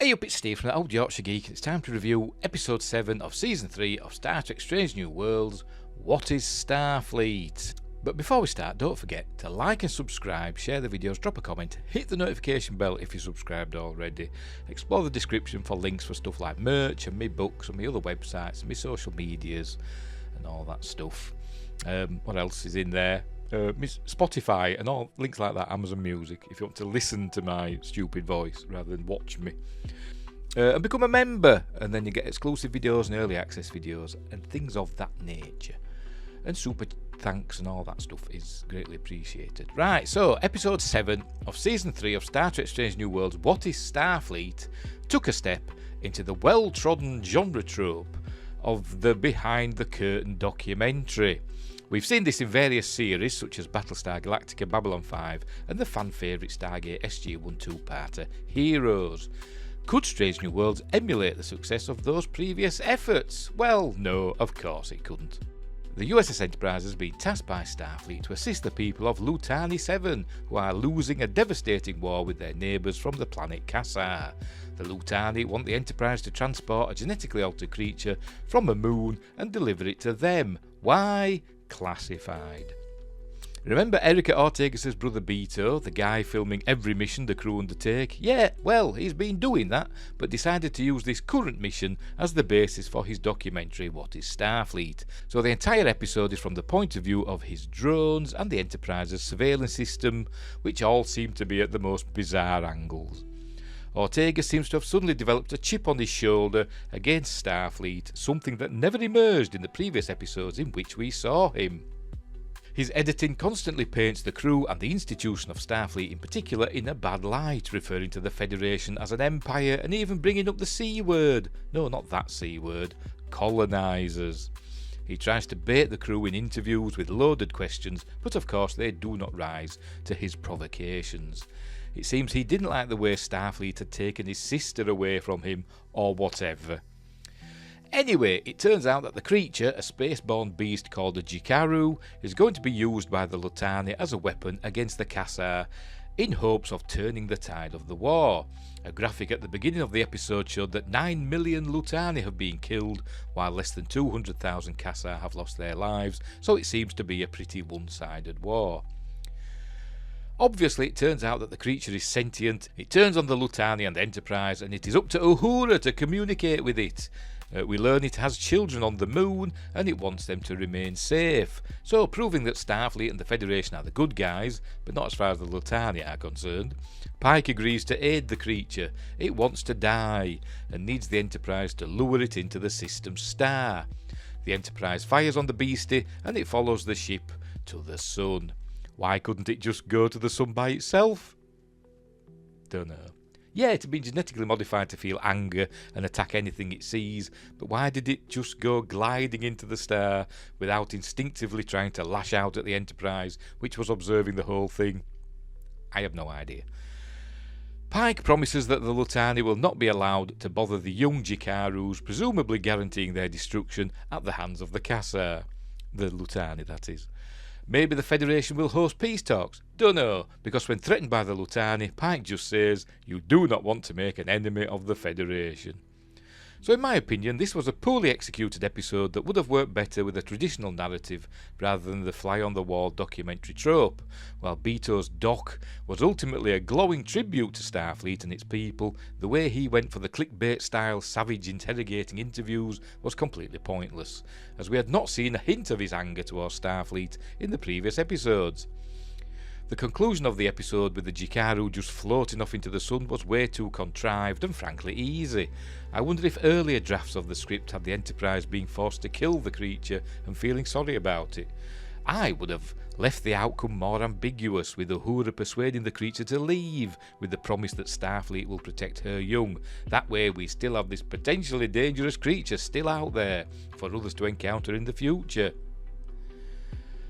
Hey up, it's Steve from the Old Yorkshire Geek, and it's time to review Episode 7 of Season 3 of Star Trek Strange New Worlds, What is Starfleet? But before we start, don't forget to like and subscribe, share the videos, drop a comment, hit the notification bell if you're subscribed already, explore the description for links for stuff like merch and my books and my other websites and my social medias and all that stuff. What else is in there? Spotify and all links like that, Amazon Music, if you want to listen to my stupid voice rather than watch me. And become a member, and then you get exclusive videos and early access videos and things of that nature. And super thanks and all that stuff is greatly appreciated. Right, so episode 7 of season 3 of Star Trek Strange New Worlds, What is Starfleet? Took a step into the well-trodden genre trope of the behind the curtain documentary. We've seen this in various series such as Battlestar Galactica, Babylon 5 and the fan favourite Stargate SG-1 two-parter Heroes. Could Strange New Worlds emulate the success of those previous efforts? Well, no, of course it couldn't. The USS Enterprise has been tasked by Starfleet to assist the people of Lutani 7, who are losing a devastating war with their neighbours from the planet Kassar. The Lutani want the Enterprise to transport a genetically altered creature from the moon and deliver it to them. Why? Classified. Remember Erica Ortegas' brother Beto, the guy filming every mission the crew undertake? Yeah, well, he's been doing that, but decided to use this current mission as the basis for his documentary What is Starfleet? So the entire episode is from the point of view of his drones and the Enterprise's surveillance system, which all seem to be at the most bizarre angles. Ortega seems to have suddenly developed a chip on his shoulder against Starfleet, something that never emerged in the previous episodes in which we saw him. His editing constantly paints the crew and the institution of Starfleet in particular in a bad light, referring to the Federation as an empire and even bringing up the C word. No, not that C word. Colonisers. He tries to bait the crew in interviews with loaded questions, but of course they do not rise to his provocations. It seems he didn't like the way Starfleet had taken his sister away from him, or whatever. Anyway, it turns out that the creature, a spaceborne beast called a Jikaru, is going to be used by the Lutani as a weapon against the Kassar, in hopes of turning the tide of the war. A graphic at the beginning of the episode showed that 9 million Lutani have been killed, while less than 200,000 Kassar have lost their lives, so it seems to be a pretty one-sided war. Obviously, it turns out that the creature is sentient. It turns on the Lutani and the Enterprise, and it is up to Uhura to communicate with it. We learn it has children on the moon, and it wants them to remain safe. So, proving that Starfleet and the Federation are the good guys, but not as far as the Lutani are concerned, Pike agrees to aid the creature. It wants to die, and needs the Enterprise to lure it into the system's star. The Enterprise fires on the beastie, and it follows the ship to the sun. Why couldn't it just go to the sun by itself? Don't know. Yeah, it had been genetically modified to feel anger and attack anything it sees, but why did it just go gliding into the star without instinctively trying to lash out at the Enterprise, which was observing the whole thing? I have no idea. Pike promises that the Lutani will not be allowed to bother the young Jikarus, presumably guaranteeing their destruction at the hands of the Kassar. The Lutani, that is. Maybe the Federation will host peace talks. Dunno, because when threatened by the Lutani, Pike just says, "You do not want to make an enemy of the Federation." So in my opinion, this was a poorly executed episode that would have worked better with a traditional narrative rather than the fly-on-the-wall documentary trope. While Beto's doc was ultimately a glowing tribute to Starfleet and its people, the way he went for the clickbait-style savage interrogating interviews was completely pointless, as we had not seen a hint of his anger towards Starfleet in the previous episodes. The conclusion of the episode with the Jikaru just floating off into the sun was way too contrived and frankly easy. I wonder if earlier drafts of the script had the Enterprise being forced to kill the creature and feeling sorry about it. I would have left the outcome more ambiguous, with Uhura persuading the creature to leave, with the promise that Starfleet will protect her young. That way we still have this potentially dangerous creature still out there for others to encounter in the future.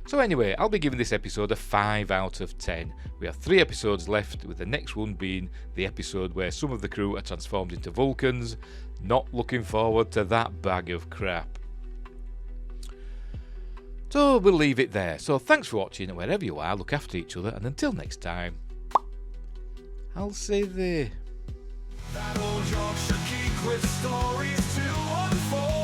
So anyway, I'll be giving this episode a 5 out of 10. We have 3 episodes left, with the next one being the episode where some of the crew are transformed into Vulcans. Not looking forward to that bag of crap. So we'll leave it there. So thanks for watching, and wherever you are, look after each other, and until next time, I'll say the That old Yorkshire geek with stories to unfold.